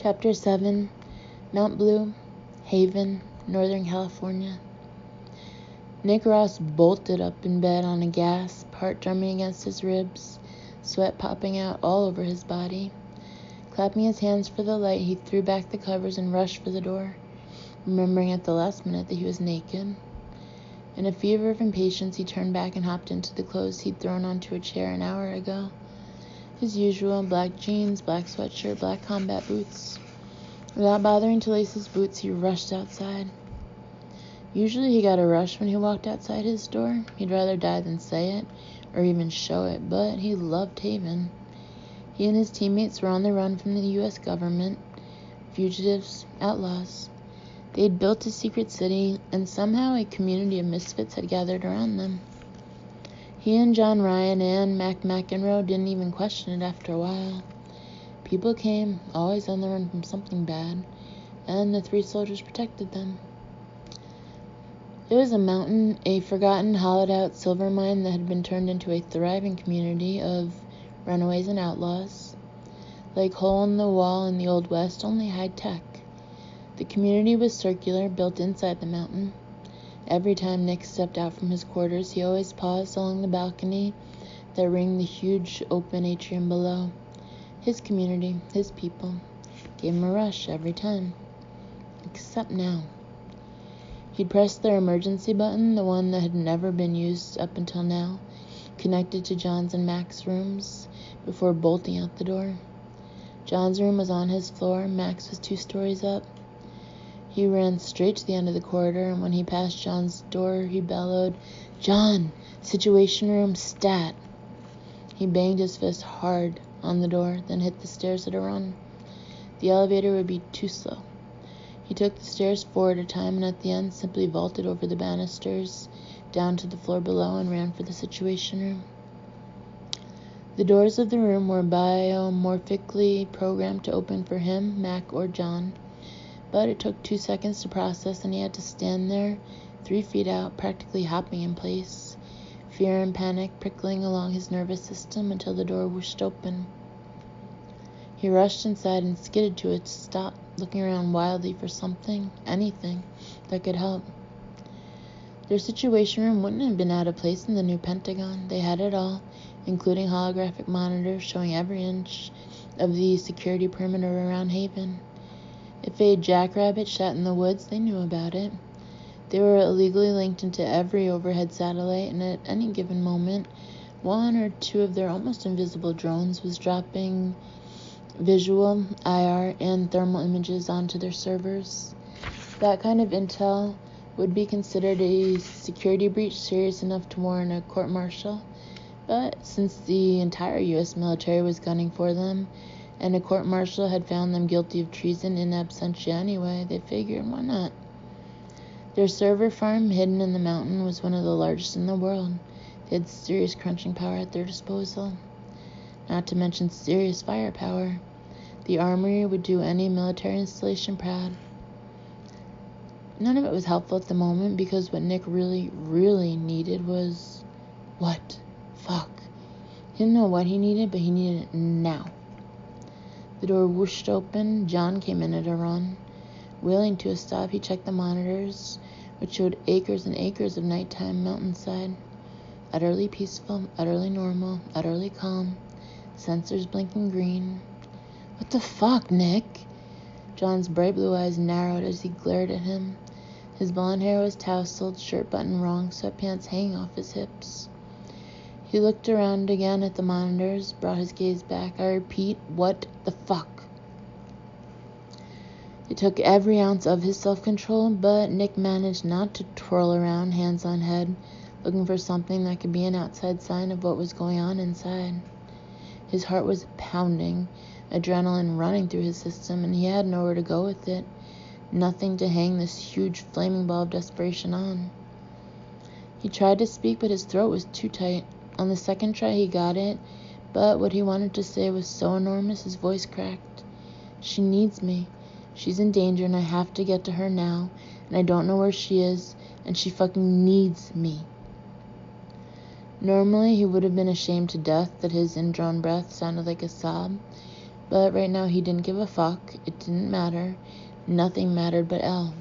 Chapter 7, Mount Blue, Haven, Northern California. Nick Ross bolted up in bed on a gas, part drumming against his ribs, sweat popping out all over his body. Clapping his hands for the light, he threw back the covers and rushed for the door, remembering at the last minute that he was naked. In a fever of impatience, he turned back and hopped into the clothes he'd thrown onto a chair an hour ago. His usual black jeans, black sweatshirt, black combat boots. Without bothering to lace his boots, he rushed outside. Usually he got a rush when he walked outside his door. He'd rather die than say it, or even show it, but he loved Haven. He and his teammates were on the run from the U.S. government, fugitives, outlaws. They'd built a secret city, and somehow a community of misfits had gathered around them. He and John Ryan and Mac McEnroe didn't even question it after a while. People came, always on the run from something bad, and the three soldiers protected them. It was a mountain, a forgotten, hollowed-out silver mine that had been turned into a thriving community of runaways and outlaws. Like Hole in the Wall in the Old West, only high-tech. The community was circular, built inside the mountain. Every time Nick stepped out from his quarters, he always paused along the balcony that ringed the huge open atrium below. His community, his people, gave him a rush every time. Except now. He'd pressed their emergency button, the one that had never been used up until now, connected to John's and Mac's rooms, before bolting out the door. John's room was on his floor, Mac's was 2 stories up. He ran straight to the end of the corridor, and when he passed John's door, he bellowed, "John! Situation room, stat!" He banged his fist hard on the door, then hit the stairs at a run. The elevator would be too slow. He took the stairs 4 at a time, and at the end simply vaulted over the banisters, down to the floor below, and ran for the situation room. The doors of the room were biomorphically programmed to open for him, Mac, or John. But it took 2 seconds to process, and he had to stand there, 3 feet out, practically hopping in place, fear and panic prickling along his nervous system until the door whooshed open. He rushed inside and skidded to a stop, looking around wildly for something, anything, that could help. Their situation room wouldn't have been out of place in the new Pentagon. They had it all, including holographic monitors showing every inch of the security perimeter around Haven. If a jackrabbit shot in the woods, they knew about it. They were illegally linked into every overhead satellite, and at any given moment, 1 or 2 of their almost invisible drones was dropping visual, IR, and thermal images onto their servers. That kind of intel would be considered a security breach serious enough to warrant a court-martial, but since the entire U.S. military was gunning for them, and a court-martial had found them guilty of treason in absentia anyway, they figured, why not? Their server farm, hidden in the mountain, was one of the largest in the world. They had serious crunching power at their disposal, not to mention serious firepower. The armory would do any military installation proud. None of it was helpful at the moment, because what Nick really, really needed was... what? Fuck. He didn't know what he needed, but he needed it now. The door whooshed open. John came in at a run. Wheeling to a stop, he checked the monitors, which showed acres and acres of nighttime mountainside. Utterly peaceful, utterly normal, utterly calm. Sensors blinking green. What the fuck, Nick? John's bright blue eyes narrowed as he glared at him. His blonde hair was tousled, shirt buttoned wrong, sweatpants hanging off his hips. He looked around again at the monitors, brought his gaze back. I repeat, what the fuck? It took every ounce of his self-control, but Nick managed not to twirl around, hands on head, looking for something that could be an outside sign of what was going on inside. His heart was pounding, adrenaline running through his system, and he had nowhere to go with it, nothing to hang this huge flaming ball of desperation on. He tried to speak, but his throat was too tight. On the second try, he got it, but what he wanted to say was so enormous, his voice cracked. She needs me. She's in danger, and I have to get to her now, and I don't know where she is, and she fucking needs me. Normally, he would have been ashamed to death that his indrawn breath sounded like a sob, But right now he didn't give a fuck. It didn't matter. Nothing mattered but Elle.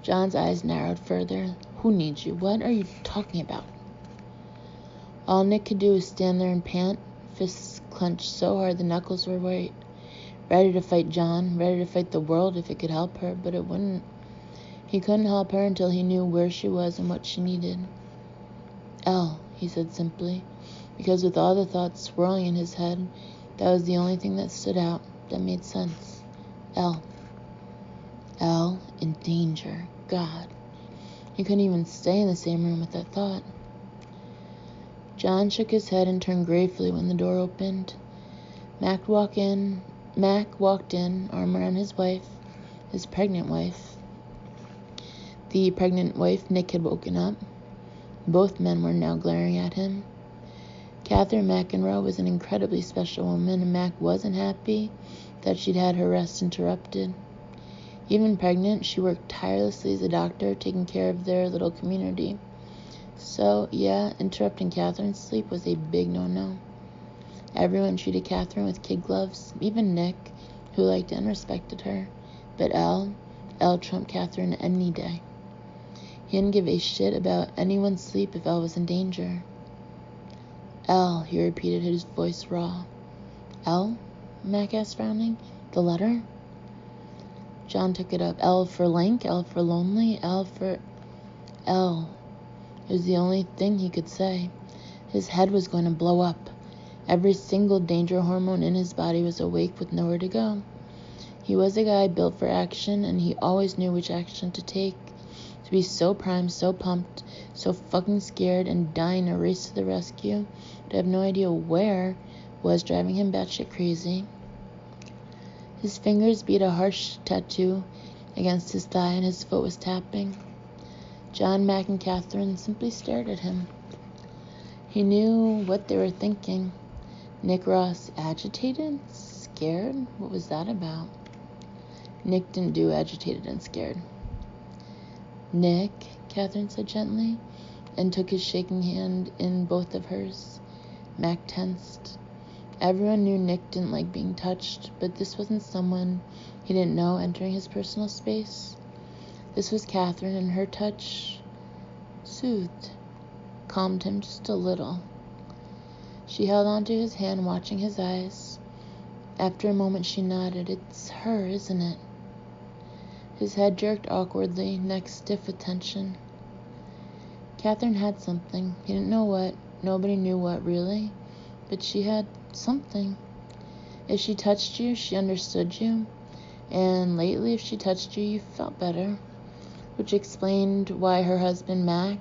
John's eyes narrowed further. Who needs you? What are you talking about? All Nick could do was stand there and pant, fists clenched so hard the knuckles were white. Ready to fight John, ready to fight the world if it could help her, but it wouldn't. He couldn't help her until he knew where she was and what she needed. Elle, he said simply, because with all the thoughts swirling in his head, that was the only thing that stood out, that made sense. Elle. Elle in danger. God. He couldn't even stay in the same room with that thought. John shook his head and turned gravely when the door opened. Mac walked in, arm around his wife, his pregnant wife. The pregnant wife Nick had woken up. Both men were now glaring at him. Catherine McEnroe was an incredibly special woman, and Mac wasn't happy that she'd had her rest interrupted. Even pregnant, she worked tirelessly as a doctor, taking care of their little community. So, yeah, interrupting Catherine's sleep was a big no-no. Everyone treated Catherine with kid gloves, even Nick, who liked and respected her. But Elle trumped Catherine any day. He didn't give a shit about anyone's sleep if Elle was in danger. Elle, he repeated, his voice raw. Elle? Mac asked, frowning. The letter? John took it up. L for Link, L for lonely, L for... L. It was the only thing he could say. His head was going to blow up. Every single danger hormone in his body was awake with nowhere to go. He was a guy built for action, and he always knew which action to take. To be so primed, so pumped, so fucking scared and dying a race to the rescue, to have no idea where, was driving him batshit crazy. His fingers beat a harsh tattoo against his thigh, and his foot was tapping. John, Mac, and Catherine simply stared at him. He knew what they were thinking. Nick Ross, agitated? Scared? What was that about? Nick didn't do agitated and scared. Nick, Catherine said gently, and took his shaking hand in both of hers. Mac tensed. Everyone knew Nick didn't like being touched, but this wasn't someone he didn't know entering his personal space. This was Catherine, and her touch soothed, calmed him just a little. She held onto his hand, watching his eyes. After a moment, she nodded. It's her, isn't it? His head jerked awkwardly, neck stiff with tension. Catherine had something. He didn't know what. Nobody knew what, really. But she had something. If she touched you, she understood you. And lately, if she touched you, you felt better. Which explained why her husband, Mac,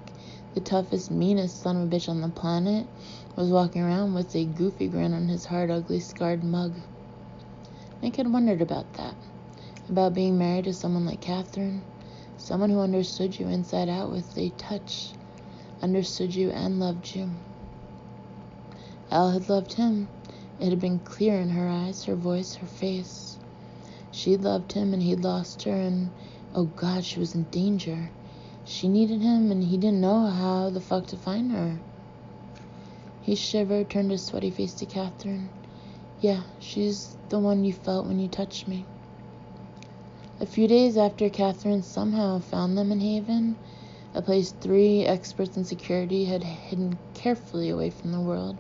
the toughest, meanest son of a bitch on the planet, was walking around with a goofy grin on his hard, ugly, scarred mug. Nick had wondered about that. About being married to someone like Catherine. Someone who understood you inside out with a touch. Understood you and loved you. Elle had loved him. It had been clear in her eyes, her voice, her face. She'd loved him, and he'd lost her, and, oh God, she was in danger. She needed him, and he didn't know how the fuck to find her. He shivered, turned his sweaty face to Catherine. Yeah, she's the one you felt when you touched me. A few days after Catherine somehow found them in Haven, a place 3 experts in security had hidden carefully away from the world,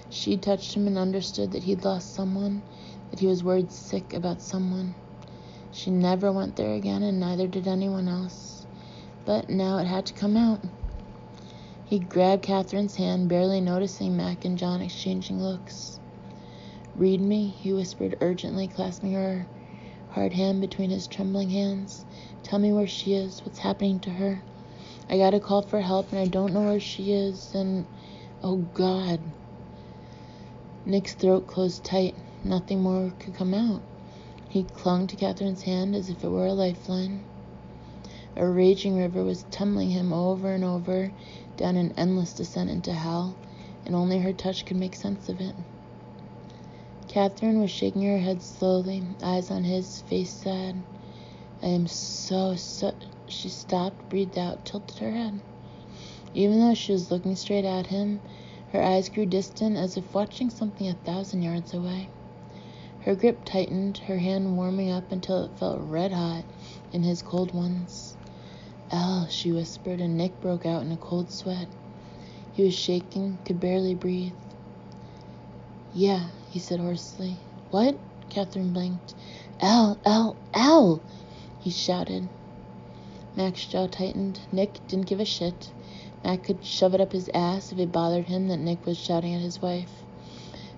she touched him and understood that he'd lost someone, that he was worried sick about someone. She never went there again, and neither did anyone else. But now it had to come out. He grabbed Catherine's hand, barely noticing Mac and John exchanging looks. Read me, he whispered urgently, clasping her hard hand between his trembling hands. Tell me where she is, what's happening to her. I gotta call for help, and I don't know where she is, and... oh, God. Nick's throat closed tight. Nothing more could come out. He clung to Catherine's hand as if it were a lifeline. A raging river was tumbling him over and over down an endless descent into hell, and only her touch could make sense of it. Catherine was shaking her head slowly, eyes on his, face sad. I am so... She stopped, breathed out, tilted her head. Even though she was looking straight at him, Her eyes grew distant, as if watching something 1,000 yards away. Her grip tightened, her hand warming up until it felt red-hot in his cold ones. "Elle," she whispered, and Nick broke out in a cold sweat. He was shaking, could barely breathe. "Yeah," he said hoarsely. "What?" Catherine blinked. Elle, he shouted. Mac's jaw tightened. Nick didn't give a shit. Mac could shove it up his ass if it bothered him that Nick was shouting at his wife.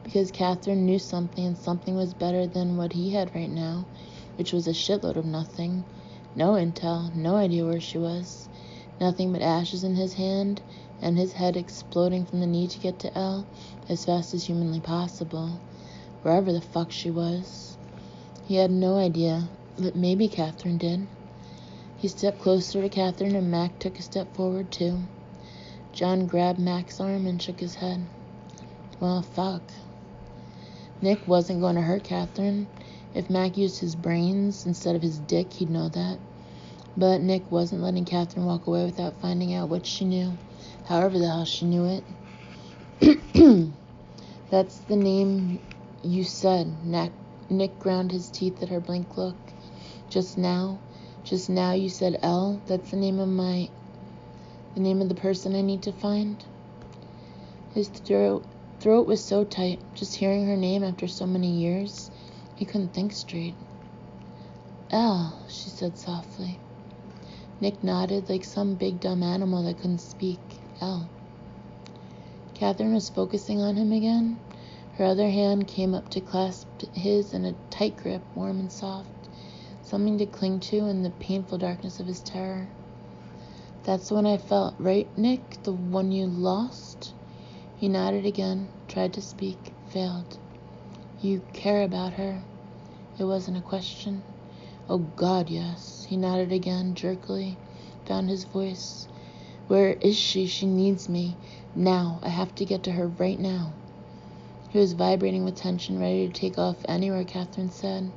Because Catherine knew something, and something was better than what he had right now, which was a shitload of nothing. No intel, no idea where she was. Nothing but ashes in his hand, and his head exploding from the need to get to Elle as fast as humanly possible, wherever the fuck she was. He had no idea, but maybe Catherine did. He stepped closer to Catherine, and Mac took a step forward too. John grabbed Mac's arm and shook his head. Well, fuck. Nick wasn't going to hurt Catherine. If Mac used his brains instead of his dick, he'd know that. But Nick wasn't letting Catherine walk away without finding out what she knew, however the hell she knew it. "That's the name you said." Nick ground his teeth at her blank look. Just now you said Elle. That's the name of the person I need to find." His throat was so tight, just hearing her name after so many years, he couldn't think straight. "Elle," she said softly. Nick nodded like some big dumb animal that couldn't speak. "Elle." Catherine was focusing on him again. Her other hand came up to clasp his in a tight grip, warm and soft, something to cling to in the painful darkness of his terror. "That's the one I felt, right, Nick? The one you lost?" He nodded again, tried to speak, failed. "You care about her?" It wasn't a question. "Oh, God, yes." He nodded again, jerkily, found his voice. "Where is she? She needs me. Now. I have to get to her right now." He was vibrating with tension, ready to take off anywhere Catherine said.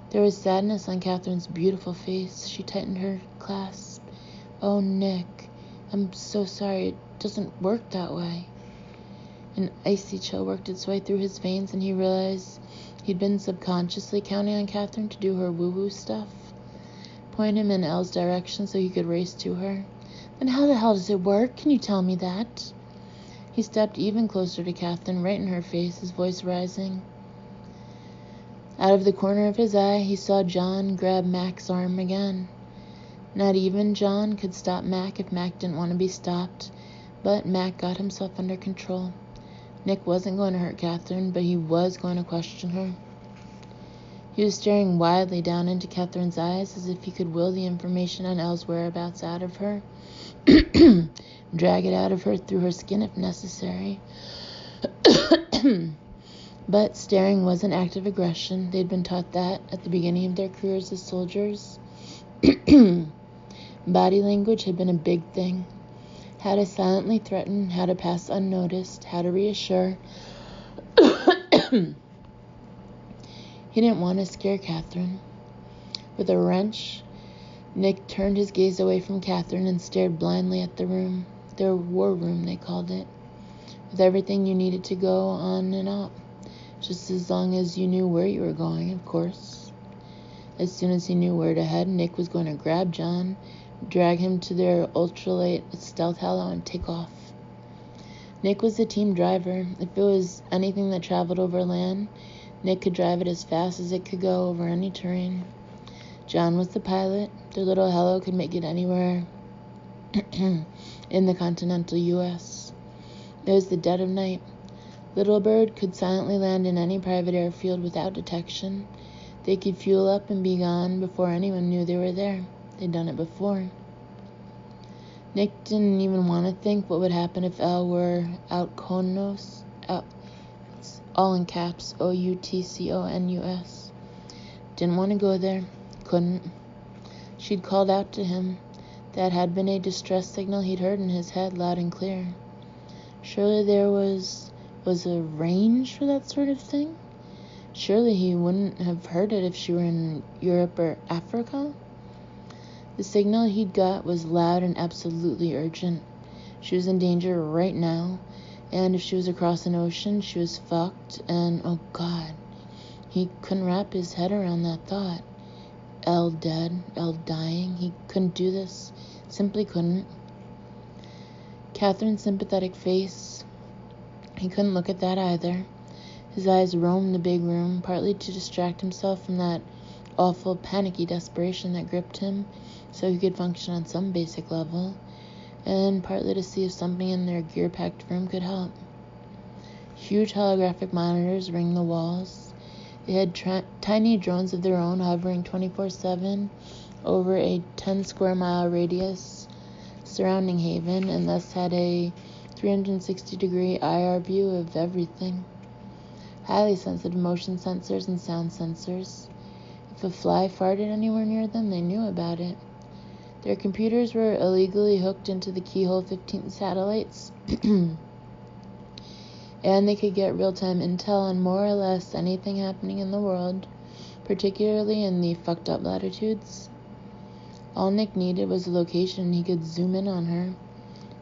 There was sadness on Catherine's beautiful face. She tightened her clasp. "Oh, Nick, I'm so sorry. It doesn't work that way." An icy chill worked its way through his veins, and he realized he'd been subconsciously counting on Catherine to do her woo-woo stuff, point him in Elle's direction so he could race to her. "Then how the hell does it work? Can you tell me that?" He stepped even closer to Catherine, right in her face, his voice rising. Out of the corner of his eye, he saw John grab Mac's arm again. Not even John could stop Mac if Mac didn't want to be stopped, but Mac got himself under control. Nick wasn't going to hurt Catherine, but he was going to question her. He was staring wildly down into Catherine's eyes as if he could will the information on Elle's whereabouts out of her, drag it out of her through her skin if necessary. But staring wasn't active aggression. They'd been taught that at the beginning of their careers as soldiers. Body language had been a big thing. How to silently threaten, how to pass unnoticed, how to reassure. He didn't want to scare Catherine. With a wrench, Nick turned his gaze away from Catherine and stared blindly at the room. Their war room, they called it. With everything you needed to go on and up. Just as long as you knew where you were going, of course. As soon as he knew where to head, Nick was going to grab John, drag him to their ultralight stealth helo, and take off. Nick was the team driver. If it was anything that traveled over land, Nick could drive it as fast as it could go over any terrain. John was the pilot. Their little helo could make it anywhere in the continental U.S. It was the dead of night. Little Bird could silently land in any private airfield without detection. They could fuel up and be gone before anyone knew they were there. They'd done it before. Nick didn't even want to think what would happen if Elle were out Outconus, all in caps, Outconus. Didn't want to go there. Couldn't. She'd called out to him. That had been a distress signal he'd heard in his head loud and clear. Surely there was a range for that sort of thing? Surely he wouldn't have heard it if she were in Europe or Africa? The signal he'd got was loud and absolutely urgent. She was in danger right now, And if she was across an ocean, she was fucked. And, oh God, he couldn't wrap his head around that thought. Elle dead, Elle dying. He couldn't do this. Simply couldn't. Catherine's sympathetic face. He couldn't look at that either. His eyes roamed the big room, partly to distract himself from that awful, panicky desperation that gripped him so he could function on some basic level, and partly to see if something in their gear-packed room could help. Huge holographic monitors ringed the walls. They had tiny drones of their own hovering 24/7 over a 10-square-mile radius surrounding Haven, and thus had a 360-degree IR view of everything. Highly sensitive motion sensors and sound sensors. If a fly farted anywhere near them, they knew about it. Their computers were illegally hooked into the Keyhole 15 satellites, and they could get real-time intel on more or less anything happening in the world, particularly in the fucked-up latitudes. All Nick needed was a location he could zoom in on her,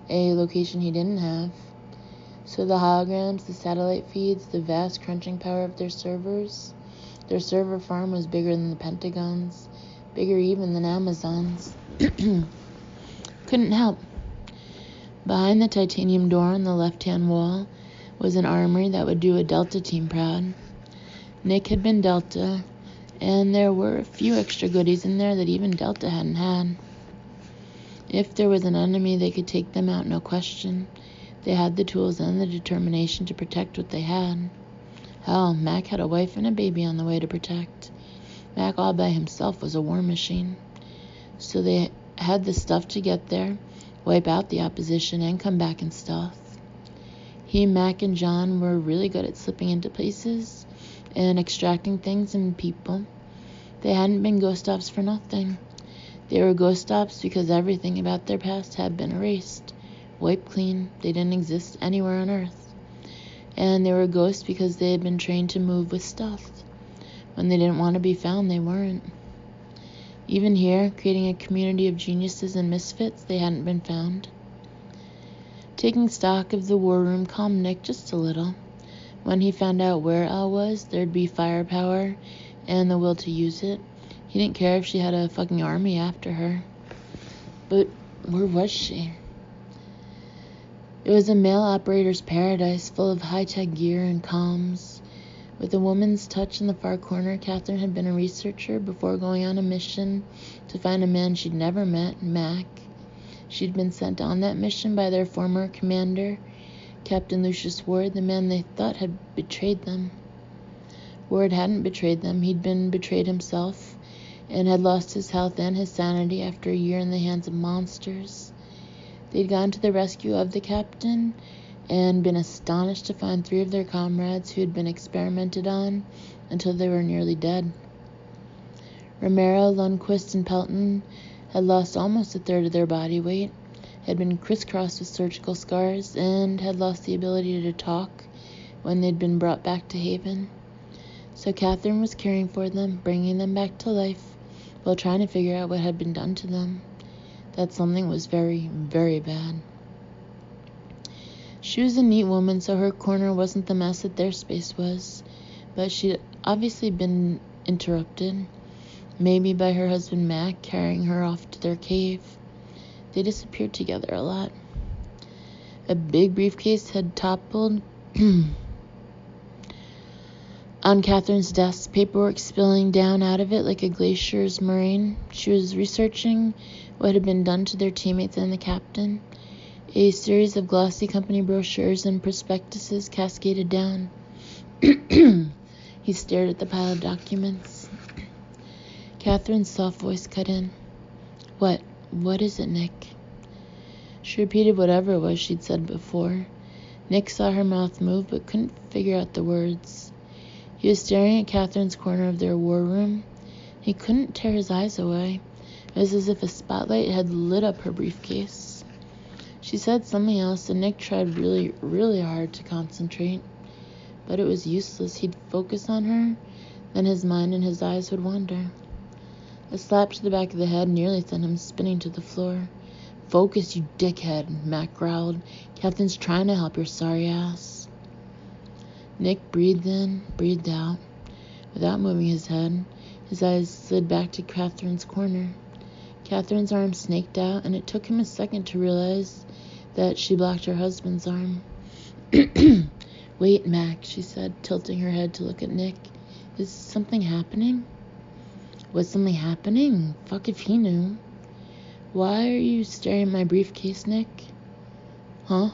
a location he didn't have. So the holograms, the satellite feeds, the vast crunching power of their servers, their server farm was bigger than the Pentagon's, bigger even than Amazon's. Couldn't help. Behind the titanium door on the left-hand wall was an armory that would do a Delta team proud. Nick had been Delta, and there were a few extra goodies in there that even Delta hadn't had. If there was an enemy, they could take them out, no question. They had the tools and the determination to protect what they had. Hell, Mac had a wife and a baby on the way to protect. Mac all by himself was a war machine. So they had the stuff to get there, wipe out the opposition, and come back in stealth. He, Mac, and John were really good at slipping into places and extracting things and people. They hadn't been ghost ops for nothing. They were ghost ops because everything about their past had been erased. Wiped clean. They didn't exist anywhere on Earth. And they were ghosts because they had been trained to move with stealth. When they didn't want to be found, they weren't. Even here, creating a community of geniuses and misfits, they hadn't been found. Taking stock of the war room calmed Nick just a little. When he found out where Elle was, there'd be firepower and the will to use it. He didn't care if she had a fucking army after her. But where was she? It was a male operator's paradise full of high-tech gear and comms. With a woman's touch in the far corner, Catherine had been a researcher before going on a mission to find a man she'd never met, Mac. She'd been sent on that mission by their former commander, Captain Lucius Ward, the man they thought had betrayed them. Ward hadn't betrayed them. He'd been betrayed himself and had lost his health and his sanity after a year in the hands of monsters. They'd gone to the rescue of the captain and been astonished to find 3 of their comrades who had been experimented on until they were nearly dead. Romero, Lundquist, and Pelton had lost almost a third of their body weight, had been crisscrossed with surgical scars, and had lost the ability to talk when they'd been brought back to Haven. So Catherine was caring for them, bringing them back to life, while trying to figure out what had been done to them. That something was very, very bad. She was a neat woman, so her corner wasn't the mess that their space was, but she'd obviously been interrupted, maybe by her husband Mac carrying her off to their cave. They disappeared together a lot. A big briefcase had toppled on Catherine's desk, paperwork spilling down out of it like a glacier's moraine. She was researching what had been done to their teammates and the captain. A series of glossy company brochures and prospectuses cascaded down. He stared at the pile of documents. Catherine's soft voice cut in. What is it, Nick? She repeated whatever it was she'd said before. Nick saw her mouth move but couldn't figure out the words. He was staring at Catherine's corner of their war room. He couldn't tear his eyes away. It was as if a spotlight had lit up her briefcase. She said something else, and Nick tried really, really hard to concentrate. But it was useless. He'd focus on her, then his mind and his eyes would wander. A slap to the back of the head nearly sent him spinning to the floor. Focus, you dickhead, Mac growled. Catherine's trying to help your sorry ass. Nick breathed in, breathed out. Without moving his head, his eyes slid back to Catherine's corner. Catherine's arm snaked out, and it took him a second to realize that she blocked her husband's arm. Wait, Mac, she said, tilting her head to look at Nick. Is something happening? Was something happening? Fuck if he knew. Why are you staring at my briefcase, Nick? Huh?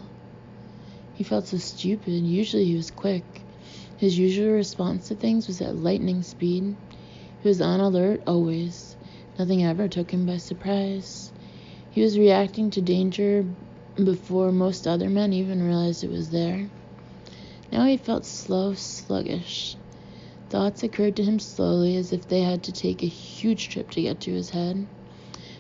He felt so stupid. Usually he was quick. His usual response to things was at lightning speed. He was on alert always. Nothing ever took him by surprise. He was reacting to danger before most other men even realized it was there. Now he felt slow, sluggish. Thoughts occurred to him slowly, as if they had to take a huge trip to get to his head.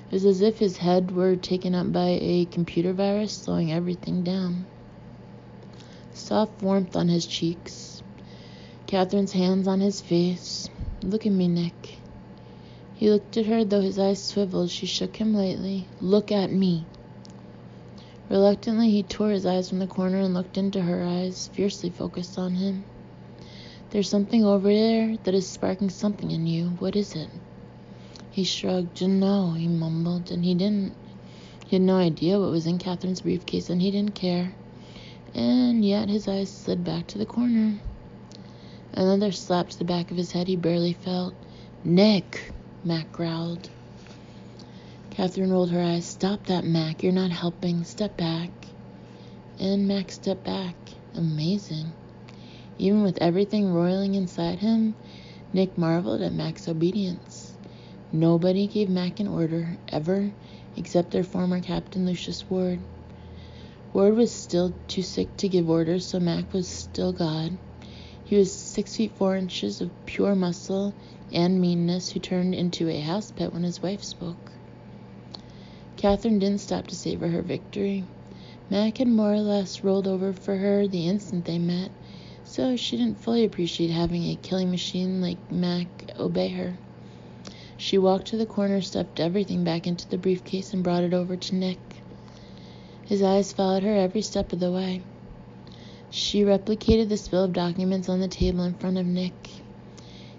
It was as if his head were taken up by a computer virus, slowing everything down. Soft warmth on his cheeks. Catherine's hands on his face. Look at me, Nick. He looked at her, though his eyes swiveled. She shook him lightly. Look at me. Reluctantly, he tore his eyes from the corner and looked into her eyes, fiercely focused on him. There's something over there that is sparking something in you. What is it? He shrugged. No, he mumbled, and he didn't. He had no idea what was in Catherine's briefcase, and he didn't care. And yet his eyes slid back to the corner. Another slap to the back of his head he barely felt. Nick, Mac growled. Catherine rolled her eyes. Stop that, Mac. You're not helping. Step back. And Mac stepped back. Amazing. Even with everything roiling inside him, Nick marveled at Mac's obedience. Nobody gave Mac an order, ever, except their former captain, Lucius Ward. Ward was still too sick to give orders, so Mac was still God. He was 6 feet 4 inches of pure muscle and meanness who turned into a house pet when his wife spoke. Catherine didn't stop to savor her victory. Mac had more or less rolled over for her the instant they met, so she didn't fully appreciate having a killing machine like Mac obey her. She walked to the corner, stuffed everything back into the briefcase, and brought it over to Nick. His eyes followed her every step of the way. She replicated the spill of documents on the table in front of Nick.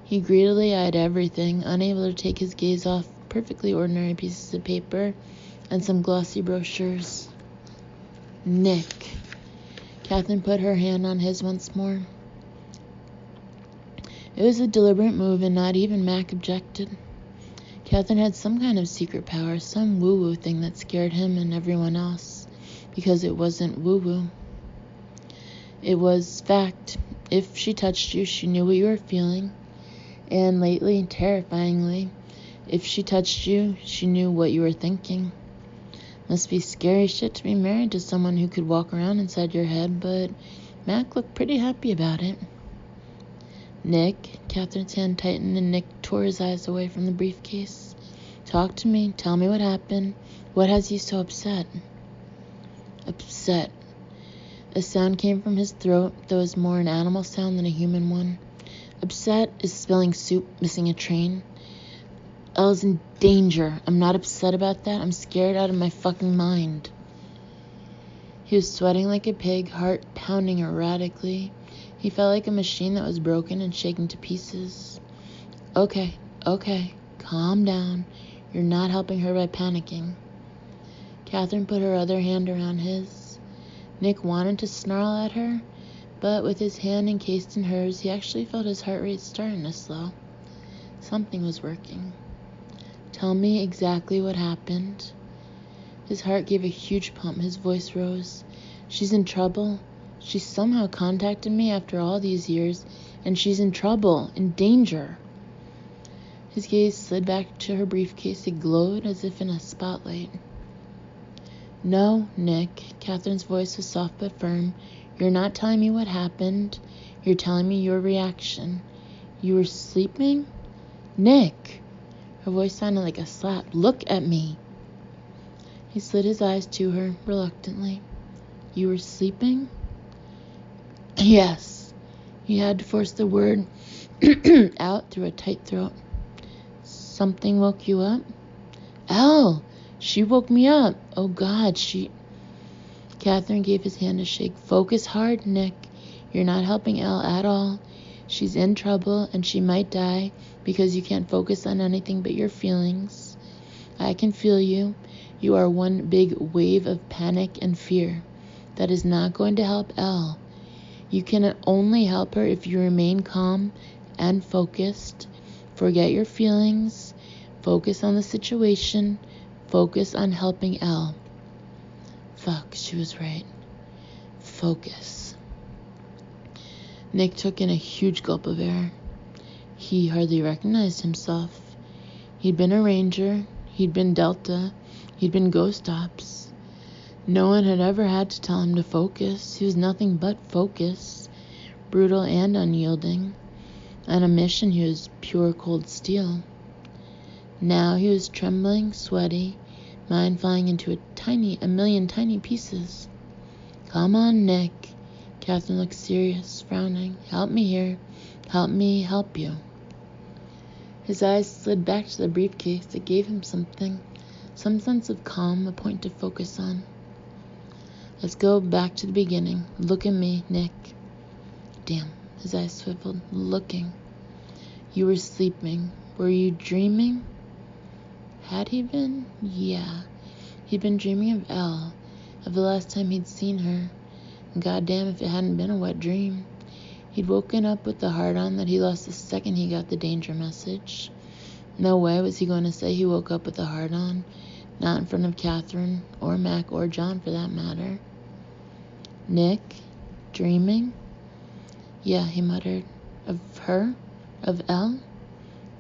He greedily eyed everything, unable to take his gaze off perfectly ordinary pieces of paper and some glossy brochures. Nick. Catherine put her hand on his once more. It was a deliberate move, and not even Mac objected. Catherine had some kind of secret power, some woo-woo thing that scared him and everyone else, because it wasn't woo-woo. It was fact. If she touched you, she knew what you were feeling, and lately, terrifyingly, if she touched you, she knew what you were thinking. Must be scary shit to be married to someone who could walk around inside your head, but Mac looked pretty happy about it. Nick, Catherine's hand tightened and Nick tore his eyes away from the briefcase. Talk to me. Tell me what happened. What has you so upset? Upset. A sound came from his throat that was more an animal sound than a human one. Upset is spilling soup, missing a train. Elle's in danger. I'm not upset about that. I'm scared out of my fucking mind. He was sweating like a pig, heart pounding erratically. He felt like a machine that was broken and shaken to pieces. Okay, calm down. You're not helping her by panicking. Catherine put her other hand around his. Nick wanted to snarl at her, but with his hand encased in hers, he actually felt his heart rate starting to slow. Something was working. Tell me exactly what happened. His heart gave a huge pump. His voice rose. She's in trouble. She somehow contacted me after all these years, and she's in trouble, in danger. His gaze slid back to her briefcase. It glowed as if in a spotlight. No, Nick. Catherine's voice was soft but firm. You're not telling me what happened. You're telling me your reaction. You were sleeping? Nick! Her voice sounded like a slap. Look at me. He slid his eyes to her, reluctantly. You were sleeping? Yes. He had to force the word out through a tight throat. Something woke you up? Elle! She woke me up. Oh, God, Catherine gave his hand a shake. Focus hard, Nick. You're not helping Elle at all. She's in trouble, and she might die because you can't focus on anything but your feelings. I can feel you. You are one big wave of panic and fear. That is not going to help Elle. You can only help her if you remain calm and focused. Forget your feelings. Focus on the situation. Focus on helping Elle. Fuck, she was right. Focus. Nick took in a huge gulp of air. He hardly recognized himself. He'd been a ranger. He'd been Delta. He'd been Ghost Ops. No one had ever had to tell him to focus. He was nothing but focus. Brutal and unyielding. On a mission, he was pure cold steel. Now he was trembling, sweaty, mind flying into a million tiny pieces. Come on, Nick. Catherine looked serious, frowning. Help me here. Help me help you. His eyes slid back to the briefcase. It gave him something. Some sense of calm, a point to focus on. Let's go back to the beginning. Look at me, Nick. Damn. His eyes swiveled. Looking. You were sleeping. Were you dreaming? Had he been? Yeah. He'd been dreaming of Elle, of the last time he'd seen her. Goddamn if it hadn't been a wet dream. He'd woken up with the hard-on that he lost the second he got the danger message. No way was he going to say he woke up with a hard-on. Not in front of Catherine, or Mac, or John for that matter. Nick? Dreaming? Yeah, he muttered. Of her? Of Elle?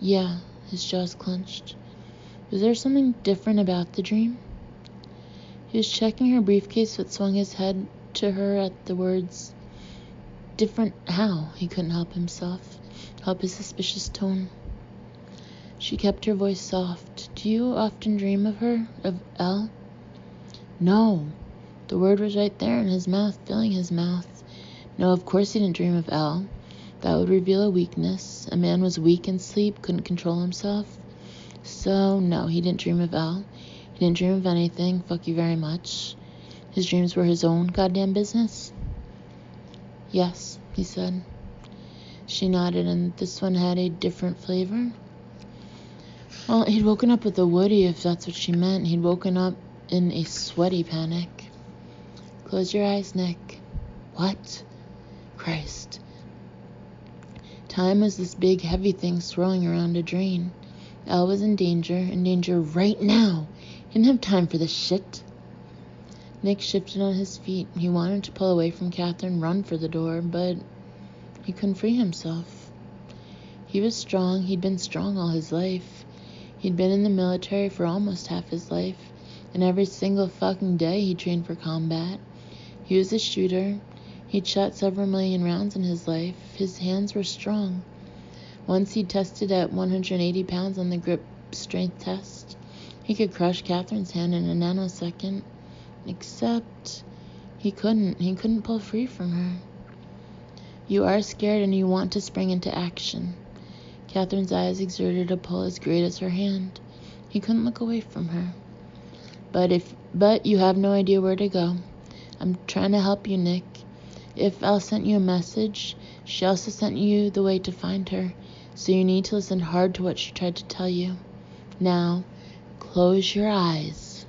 Yeah, his jaws clenched. Was there something different about the dream? He was checking her briefcase but swung his head to her at the words. Different how? He couldn't help his suspicious tone. She kept her voice soft. Do you often dream of her? Of Elle? No. The word was right there in his mouth, filling his mouth. No, of course he didn't dream of Elle. That would reveal a weakness. A man was weak in sleep, couldn't control himself. So, no, he didn't dream of Elle. He didn't dream of anything. Fuck you very much. His dreams were his own goddamn business. Yes, he said. She nodded, and this one had a different flavor. Well, he'd woken up with a woody, if that's what she meant. He'd woken up in a sweaty panic. Close your eyes, Nick. What? Christ. Time was this big, heavy thing swirling around a drain. Elle was in danger right now. He didn't have time for this shit. Nick shifted on his feet. He wanted to pull away from Catherine, run for the door, but he couldn't free himself. He was strong. He'd been strong all his life. He'd been in the military for almost half his life, and every single fucking day he trained for combat. He was a shooter. He'd shot several million rounds in his life. His hands were strong. Once he tested at 180 pounds on the grip strength test. He could crush Catherine's hand in a nanosecond. Except he couldn't pull free from her. You are scared and you want to spring into action. Catherine's eyes exerted a pull as great as her hand. He couldn't look away from her. But you have no idea where to go. I'm trying to help you, Nick. If Elle sent you a message, she also sent you the way to find her, so you need to listen hard to what she tried to tell you. Now, close your eyes.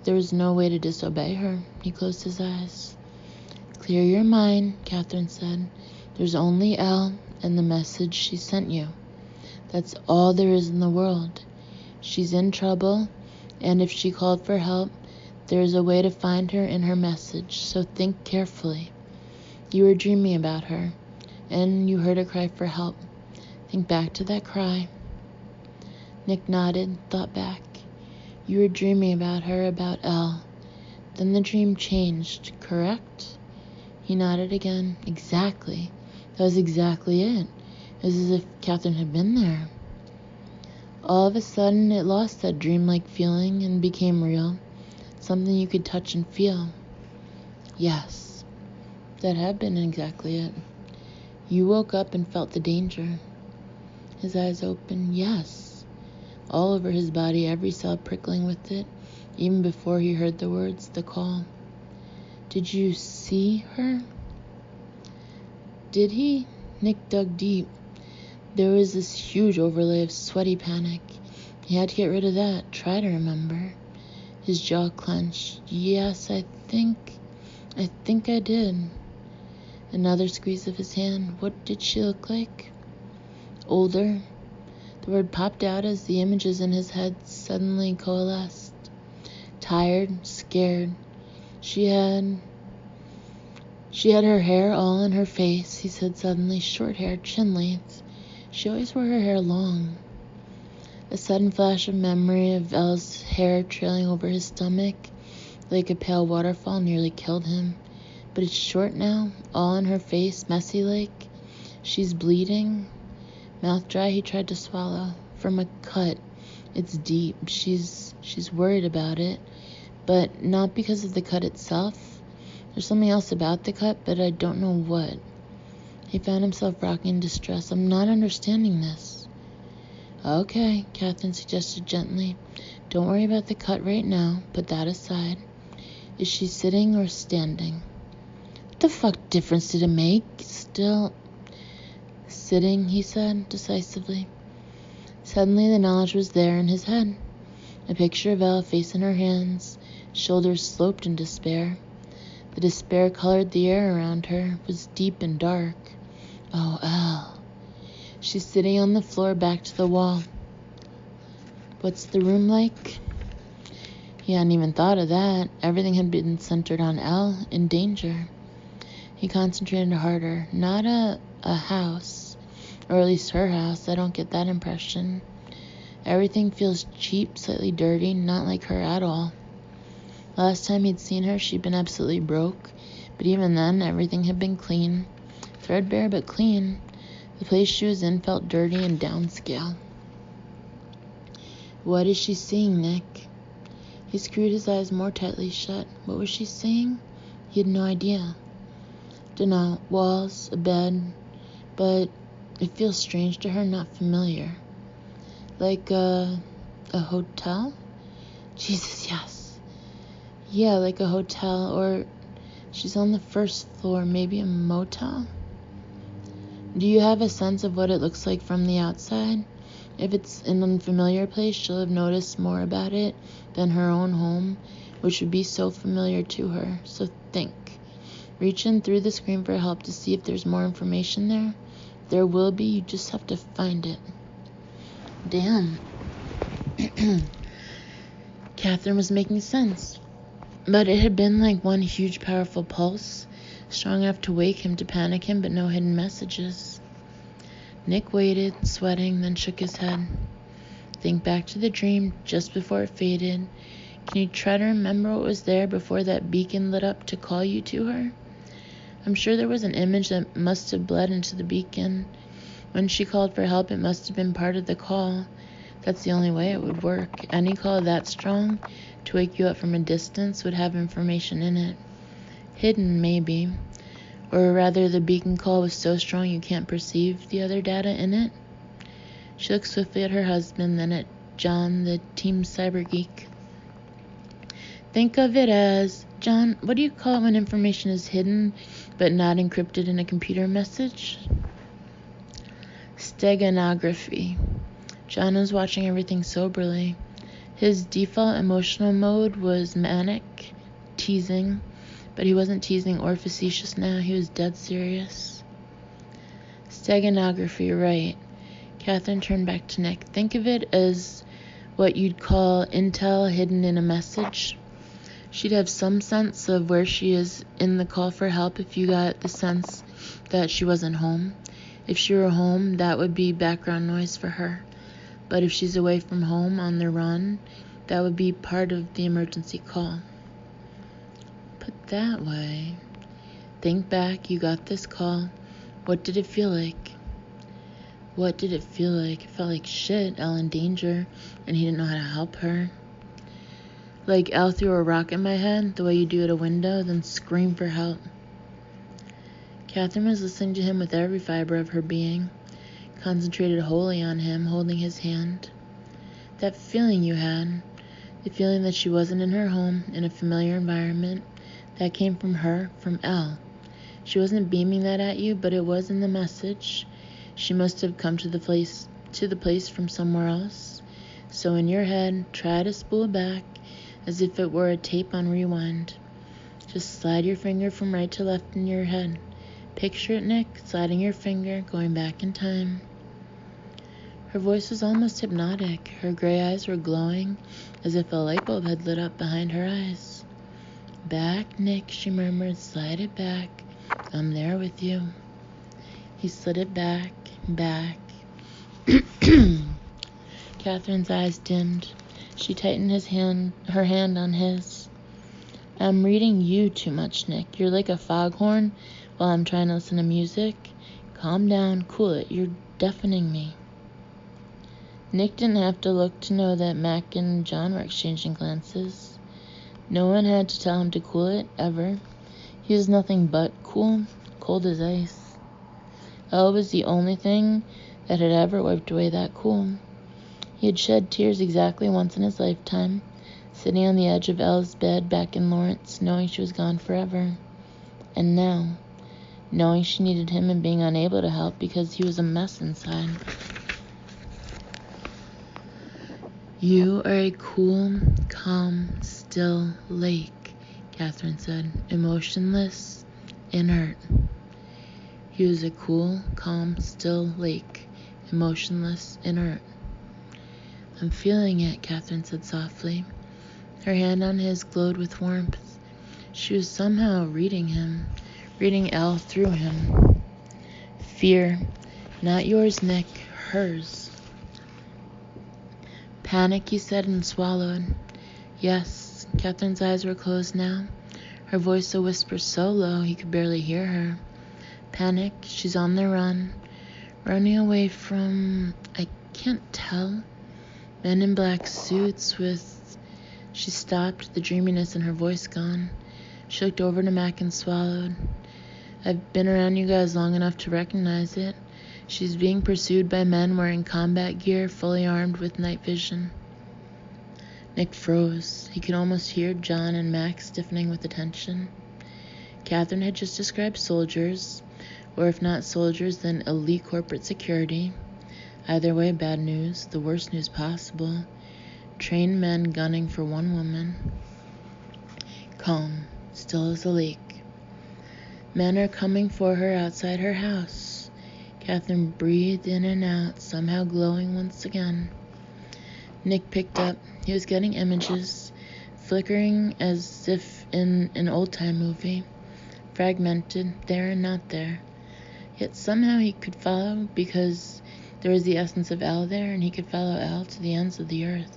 There was no way to disobey her. He closed his eyes. Clear your mind, Catherine said. There's only Elle and the message she sent you. That's all there is in the world. She's in trouble, and if she called for help, there's a way to find her in her message, so think carefully. You were dreaming about her, and you heard her cry for help. Think back to that cry. Nick nodded, thought back. You were dreaming about her, about Elle. Then the dream changed, correct? He nodded again. Exactly. That was exactly it. It was as if Catherine had been there. All of a sudden, it lost that dreamlike feeling and became real. Something you could touch and feel. Yes, that had been exactly it. You woke up and felt the danger. His eyes opened. Yes. all over his body, every cell prickling with it, even before he heard the words, the call. Did you see her? Did he? Nick dug deep. There was this huge overlay of sweaty panic. He had to get rid of that, try to remember. His jaw clenched. Yes, I think I did. Another squeeze of his hand. What did she look like? Older. The word popped out as the images in his head suddenly coalesced. Tired, scared. She had her hair all in her face, he said suddenly, short hair, chin length. She always wore her hair long. A sudden flash of memory of Elle's hair trailing over his stomach like a pale waterfall nearly killed him. But it's short now, all in her face, messy like. She's bleeding. Mouth dry, he tried to swallow. From a cut. It's deep. She's worried about it. But not because of the cut itself. There's something else about the cut, but I don't know what. He found himself rocking in distress. I'm not understanding this. Okay, Catherine suggested gently. Don't worry about the cut right now. Put that aside. Is she sitting or standing? What the fuck difference did it make? Still sitting, he said decisively. Suddenly the knowledge was there in his head. A picture of Elle, face in her hands, shoulders sloped in despair. The despair colored the air around her, was deep and dark. Oh, Elle. She's sitting on the floor back to the wall. What's the room like? He hadn't even thought of that. Everything had been centered on Elle, in danger. He concentrated harder. Not a house, or at least her house. I don't get that impression. Everything feels cheap, slightly dirty, not like her at all. Last time he'd seen her, she'd been absolutely broke, but even then, everything had been clean. Threadbare, but clean. The place she was in felt dirty and downscale. What is she seeing, Nick? He screwed his eyes more tightly shut. What was she seeing? He had no idea. Dunno, walls, a bed, but it feels strange to her, not familiar. Like a hotel? Jesus, yes. Yeah, like a hotel, or she's on the first floor, maybe a motel? Do you have a sense of what it looks like from the outside? If it's an unfamiliar place, she'll have noticed more about it than her own home, which would be so familiar to her. So think. Reach in through the screen for help to see if there's more information there. There will be, you just have to find it. Damn. Catherine was making sense. But it had been like one huge powerful pulse, strong enough to wake him, to panic him, but no hidden messages. Nick waited, sweating, then shook his head. Think back to the dream just before it faded. Can you try to remember what was there before that beacon lit up to call you to her? I'm sure there was an image that must have bled into the beacon. When she called for help, it must have been part of the call. That's the only way it would work. Any call that strong to wake you up from a distance would have information in it. Hidden, maybe. Or rather, the beacon call was so strong you can't perceive the other data in it. She looked swiftly at her husband, then at John, the team cyber geek. Think of it as, John, what do you call it when information is hidden but not encrypted in a computer message? Steganography. John was watching everything soberly. His default emotional mode was manic, teasing, but he wasn't teasing or facetious now. He was dead serious. Steganography, right. Catherine turned back to Nick. Think of it as what you'd call intel hidden in a message. She'd have some sense of where she is in the call for help if you got the sense that she wasn't home. If she were home, that would be background noise for her. But if she's away from home on the run, that would be part of the emergency call. Put that way. Think back, you got this call. What did it feel like? What did it feel like? It felt like shit, Elle in danger, and he didn't know how to help her. Like Elle threw a rock at my head, the way you do at a window, then scream for help. Catherine was listening to him with every fiber of her being, concentrated wholly on him, holding his hand. That feeling you had, the feeling that she wasn't in her home, in a familiar environment, that came from her, from Elle. She wasn't beaming that at you, but it was in the message. She must have come to the place from somewhere else. So in your head, try to spool back as if it were a tape on rewind. Just slide your finger from right to left in your head. Picture it, Nick, sliding your finger, going back in time. Her voice was almost hypnotic. Her gray eyes were glowing, as if a light bulb had lit up behind her eyes. Back, Nick, she murmured, slide it back. I'm there with you. He slid it back. Catherine's eyes dimmed. She tightened her hand on his. I'm reading you too much, Nick. You're like a foghorn while I'm trying to listen to music. Calm down, cool it. You're deafening me. Nick didn't have to look to know that Mac and John were exchanging glances. No one had to tell him to cool it, ever. He was nothing but cool, cold as ice. Elle was the only thing that had ever wiped away that cool. He had shed tears exactly once in his lifetime, sitting on the edge of Elle's bed back in Lawrence, knowing she was gone forever. And now, knowing she needed him and being unable to help because he was a mess inside. You are a cool, calm, still lake, Catherine said, emotionless, inert. He was a cool, calm, still lake, emotionless, inert. I'm feeling it, Catherine said softly. Her hand on his glowed with warmth. She was somehow reading him, reading Elle through him. Fear, not yours, Nick, hers. Panic, he said and swallowed. Yes, Catherine's eyes were closed now, her voice a whisper so low he could barely hear her. Panic, she's on the run, running away from, I can't tell, men in black suits with... She stopped, the dreaminess in her voice gone. She looked over to Mac and swallowed. I've been around you guys long enough to recognize it. She's being pursued by men wearing combat gear, fully armed with night vision. Nick froze. He could almost hear John and Max stiffening with attention. Catherine had just described soldiers, or if not soldiers, then elite corporate security. Either way, bad news, the worst news possible. Trained men gunning for one woman. Calm, still as a lake. Men are coming for her outside her house. Catherine breathed in and out, somehow glowing once again. Nick picked up. He was getting images, flickering as if in an old-time movie, fragmented, there and not there. Yet somehow he could follow because there was the essence of Elle there, and he could follow Elle to the ends of the earth.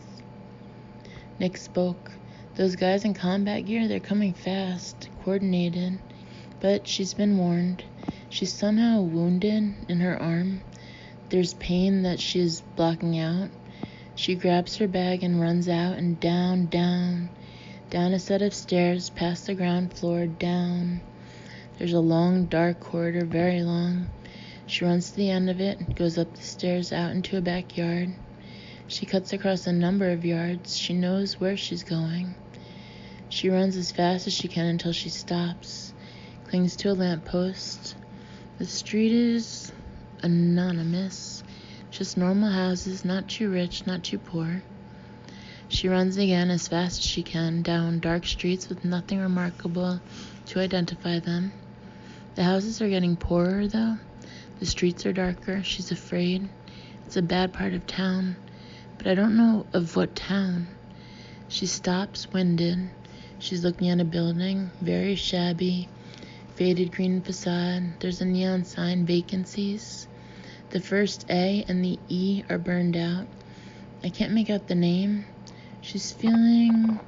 Nick spoke. Those guys in combat gear, they're coming fast, coordinated, but she's been warned. She's somehow wounded in her arm. There's pain that she is blocking out. She grabs her bag and runs out and down a set of stairs, past the ground floor, down. There's a long, dark corridor, very long. She runs to the end of it, goes up the stairs out into a backyard. She cuts across a number of yards. She knows where she's going. She runs as fast as she can until she stops, clings to a lamppost. The street is anonymous, just normal houses, not too rich, not too poor. She runs again as fast as she can, down dark streets with nothing remarkable to identify them. The houses are getting poorer, though. The streets are darker. She's afraid. It's a bad part of town, but I don't know of what town. She stops, winded. She's looking at a building, very shabby, faded green facade. There's a neon sign, vacancies. The first A and the E are burned out. I can't make out the name. She's feeling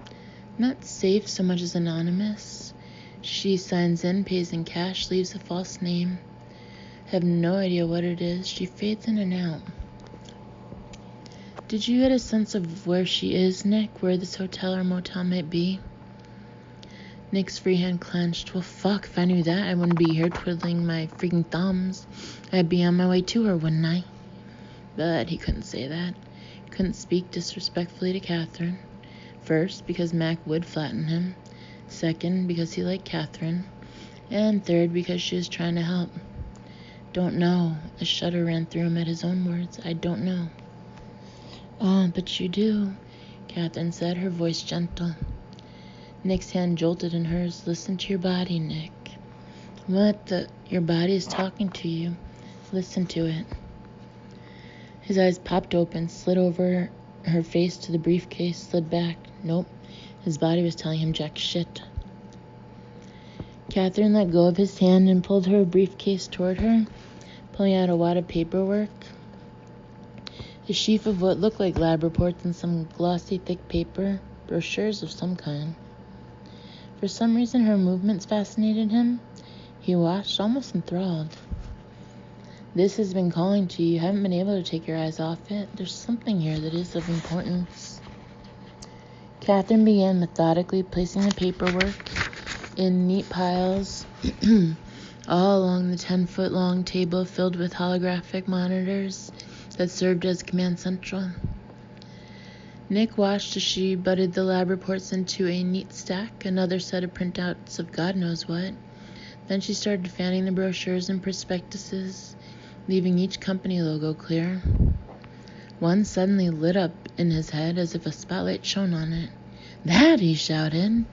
not safe so much as anonymous. She signs in, pays in cash, leaves a false name. I have no idea what it is. She fades in and out. Did you get a sense of where she is, Nick? Where this hotel or motel might be? Nick's free hand clenched. Well, fuck, if I knew that, I wouldn't be here twiddling my freaking thumbs. I'd be on my way to her, wouldn't I? But he couldn't say that. Couldn't speak disrespectfully to Catherine. First, because Mac would flatten him. Second, because he liked Catherine. And third, because she was trying to help. Don't know. A shudder ran through him at his own words. I don't know. Oh, but you do, Catherine said, her voice gentle. Nick's hand jolted in hers. Listen to your body, Nick. What the? Your body is talking to you. Listen to it. His eyes popped open, slid over her face to the briefcase, slid back. Nope. His body was telling him jack shit. Catherine let go of his hand and pulled her briefcase toward her, pulling out a wad of paperwork. A sheaf of what looked like lab reports and some glossy, thick paper, brochures of some kind. For some reason, her movements fascinated him. He watched, almost enthralled. This has been calling to you. You haven't been able to take your eyes off it. There's something here that is of importance. Catherine began methodically placing the paperwork in neat piles all along the 10-foot-long table filled with holographic monitors that served as command central. Nick watched as she butted the lab reports into a neat stack, another set of printouts of God knows what. Then she started fanning the brochures and prospectuses, leaving each company logo clear. One suddenly lit up in his head as if a spotlight shone on it. That, he shouted.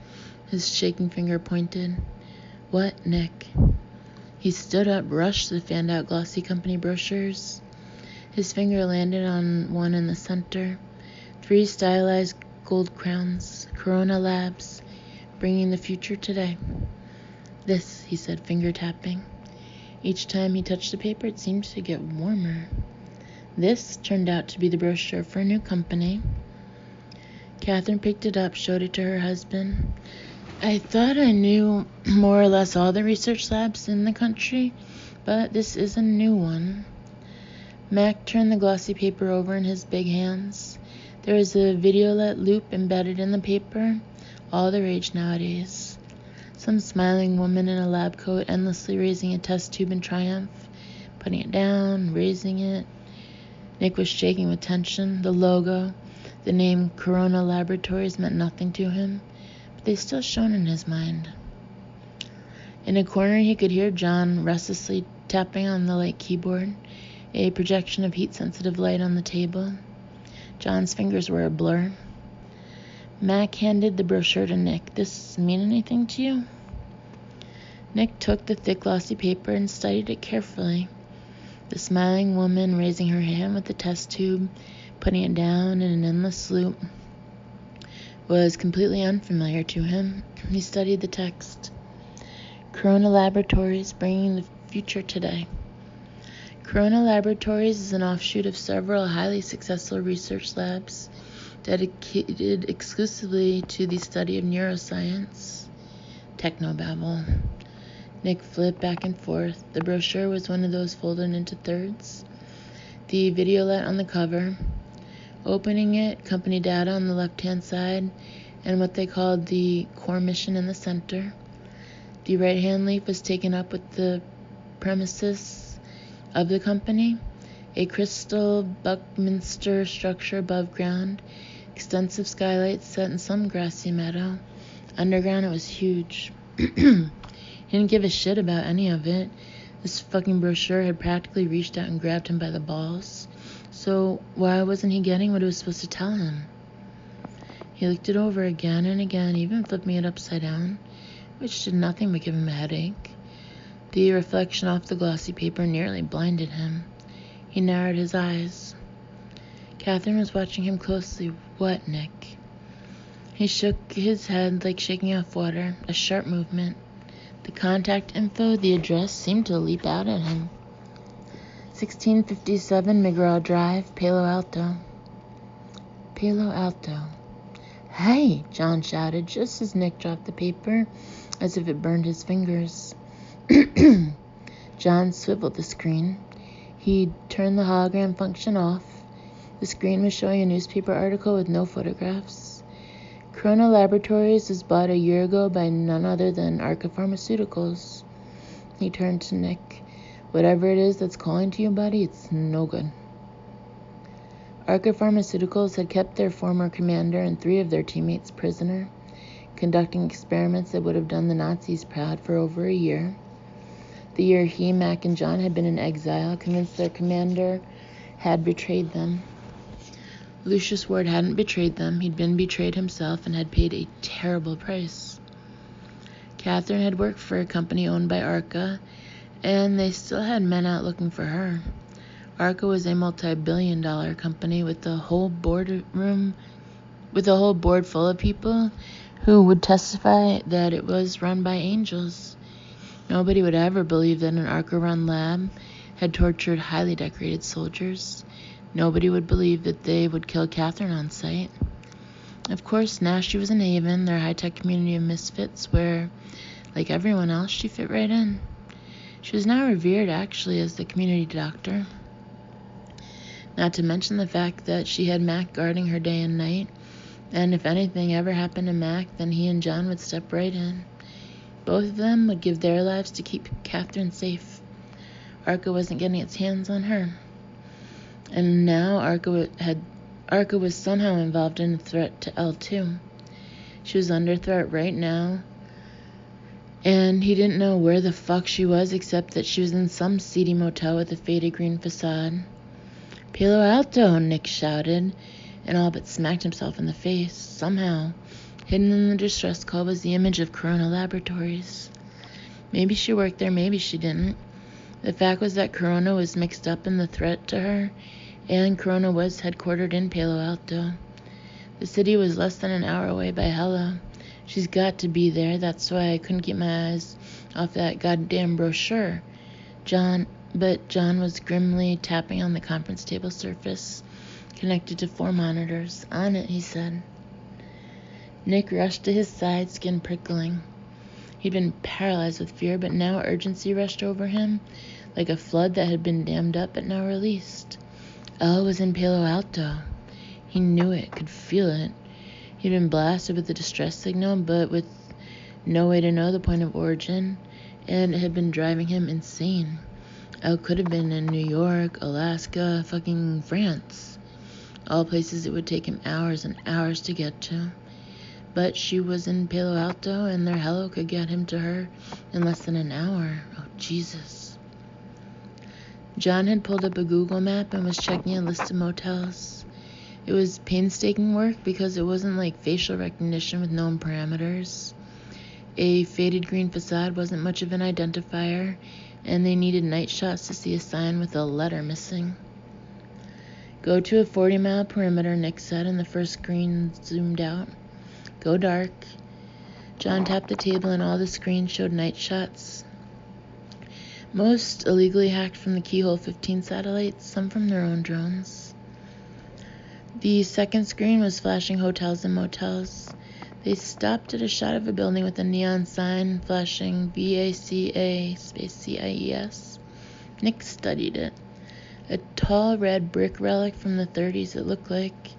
His shaking finger pointed. What, Nick? He stood up, rushed the fanned-out glossy company brochures. His finger landed on one in the center. 3 stylized gold crowns. Corona Labs, bringing the future today. This, he said, finger tapping. Each time he touched the paper, it seemed to get warmer. This turned out to be the brochure for a new company. Catherine picked it up, showed it to her husband. I thought I knew more or less all the research labs in the country, but this is a new one. Mac turned the glossy paper over in his big hands. There was a videolet loop embedded in the paper, all the rage nowadays. Some smiling woman in a lab coat endlessly raising a test tube in triumph, putting it down, raising it. Nick was shaking with tension. The logo, the name Corona Laboratories meant nothing to him, but they still shone in his mind. In a corner he could hear John restlessly tapping on the light keyboard, a projection of heat-sensitive light on the table. John's fingers were a blur. Mac handed the brochure to Nick. This mean anything to you? Nick took the thick glossy paper and studied it carefully. The smiling woman raising her hand with the test tube, putting it down in an endless loop, was completely unfamiliar to him. He studied the text. Corona Laboratories, bringing the future today. Corona Laboratories is an offshoot of several highly successful research labs dedicated exclusively to the study of neuroscience. Technobabble. Nick flipped back and forth. The brochure was one of those folded into thirds. The videolet on the cover. Opening it, company data on the left-hand side, and what they called the core mission in the center. The right-hand leaf was taken up with the premises of the company, a crystal Buckminster structure above ground, extensive skylights set in some grassy meadow. Underground it was huge. He didn't give a shit about any of it. This fucking brochure had practically reached out and grabbed him by the balls. So why wasn't he getting what it was supposed to tell him? He looked it over again and again, even flipping it upside down, which did nothing but give him a headache. The reflection off the glossy paper nearly blinded him. He narrowed his eyes. Catherine was watching him closely. What, Nick? He shook his head like shaking off water, a sharp movement. The contact info, the address, seemed to leap out at him. 1657 McGraw Drive, Palo Alto. Palo Alto. Hey, John shouted, just as Nick dropped the paper, as if it burned his fingers. John swiveled the screen. He turned the hologram function off. The screen was showing a newspaper article with no photographs. Corona Laboratories was bought a year ago by none other than Arca Pharmaceuticals. He turned to Nick. Whatever it is that's calling to you, buddy, it's no good. Arca Pharmaceuticals had kept their former commander and 3 of their teammates prisoner, conducting experiments that would have done the Nazis proud for over a year. The year he, Mac, and John had been in exile, convinced their commander had betrayed them. Lucius Ward hadn't betrayed them. He'd been betrayed himself and had paid a terrible price. Catherine had worked for a company owned by Arca, and they still had men out looking for her. Arca was a multi-billion-dollar company with a whole board full of people who would testify that it was run by angels. Nobody would ever believe that an Arca-run lab had tortured highly decorated soldiers. Nobody would believe that they would kill Catherine on sight. Of course, now she was in Haven, their high-tech community of misfits, where, like everyone else, she fit right in. She was now revered, actually, as the community doctor. Not to mention the fact that she had Mac guarding her day and night, and if anything ever happened to Mac, then he and John would step right in. Both of them would give their lives to keep Catherine safe. Arca wasn't getting its hands on her. And now Arca was somehow involved in a threat to L2. She was under threat right now, and he didn't know where the fuck she was except that she was in some seedy motel with a faded green facade. Palo Alto, Nick shouted, and all but smacked himself in the face. Somehow, hidden in the distress call was the image of Corona Laboratories. Maybe she worked there, maybe she didn't. The fact was that Corona was mixed up in the threat to her, and Corona was headquartered in Palo Alto. The city was less than an hour away by helo. She's got to be there, that's why I couldn't keep my eyes off that goddamn brochure. But John was grimly tapping on the conference table surface, connected to 4 monitors. On it, he said. Nick rushed to his side, skin prickling. He'd been paralyzed with fear, but now urgency rushed over him, like a flood that had been dammed up but now released. Elle was in Palo Alto. He knew it, could feel it. He'd been blasted with a distress signal, but with no way to know the point of origin, and it had been driving him insane. Elle could have been in New York, Alaska, fucking France. All places it would take him hours and hours to get to. But she was in Palo Alto, and their helo could get him to her in less than an hour. Oh, Jesus. John had pulled up a Google map and was checking a list of motels. It was painstaking work because it wasn't like facial recognition with known parameters. A faded green facade wasn't much of an identifier, and they needed night shots to see a sign with a letter missing. Go to a 40-mile perimeter, Nick said, and the first screen zoomed out. Go dark. John tapped the table and all the screens showed night shots. Most illegally hacked from the Keyhole 15 satellites, some from their own drones. The second screen was flashing hotels and motels. They stopped at a shot of a building with a neon sign flashing VACA space CIES. Nick studied it. A tall red brick relic from the 30s, it looked like.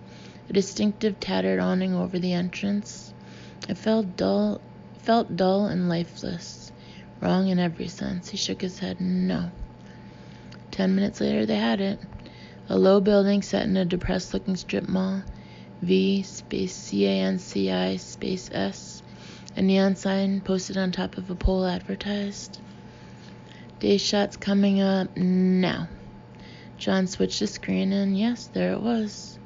A distinctive tattered awning over the entrance. It felt dull and lifeless. Wrong in every sense. He shook his head. No. 10 minutes later, they had it. A low building set in a depressed-looking strip mall. V space CANCI space S. A neon sign posted on top of a pole advertised. Day shots coming up now. John switched the screen, and yes, there it was.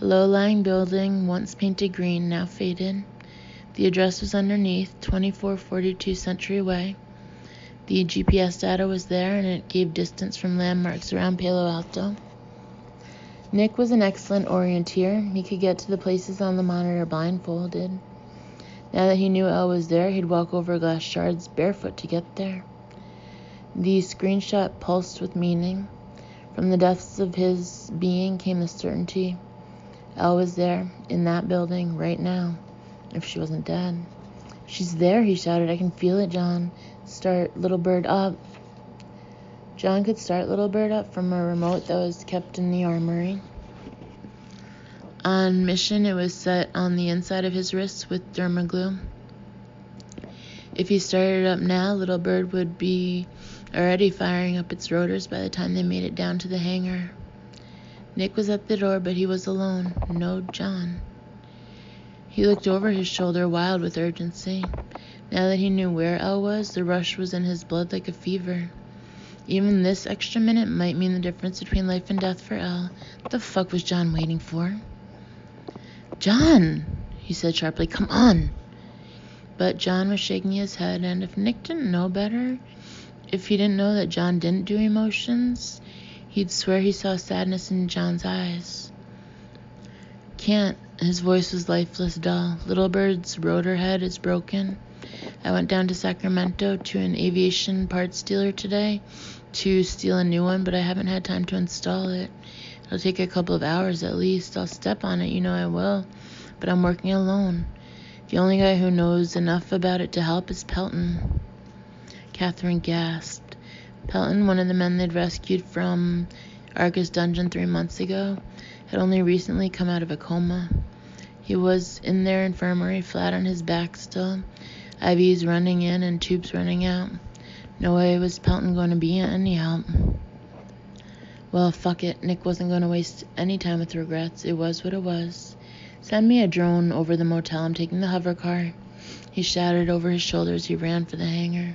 A low-lying building, once painted green, now faded. The address was underneath, 2442 Century Way. The GPS data was there, and it gave distance from landmarks around Palo Alto. Nick was an excellent orienteer. He could get to the places on the monitor blindfolded. Now that he knew Elle was there, he'd walk over glass shards barefoot to get there. The screenshot pulsed with meaning. From the depths of his being came the certainty. Elle was there, in that building, right now, if she wasn't dead. She's there, he shouted. I can feel it, John. Start Little Bird up. John could start Little Bird up from a remote that was kept in the armory. On mission, it was set on the inside of his wrists with dermaglue. If he started it up now, Little Bird would be already firing up its rotors by the time they made it down to the hangar. Nick was at the door, but he was alone. No John. He looked over his shoulder, wild with urgency. Now that he knew where Elle was, the rush was in his blood like a fever. Even this extra minute might mean the difference between life and death for Elle. What the fuck was John waiting for? John, he said sharply, come on. But John was shaking his head, and if Nick didn't know better, if he didn't know that John didn't do emotions, he'd swear he saw sadness in John's eyes. Can't. His voice was lifeless, dull. Little Bird's rotor head is broken. I went down to Sacramento to an aviation parts dealer today to steal a new one, but I haven't had time to install it. It'll take a couple of hours at least. I'll step on it, you know I will. But I'm working alone. The only guy who knows enough about it to help is Pelton. Catherine gasped. Pelton, one of the men they'd rescued from Argus Dungeon 3 months ago, had only recently come out of a coma. He was in their infirmary, flat on his back still, IVs running in and tubes running out. No way was Pelton going to be any help. Well, fuck it. Nick wasn't going to waste any time with regrets. It was what it was. Send me a drone over the motel. I'm taking the hover car. He shouted over his shoulder as he ran for the hangar.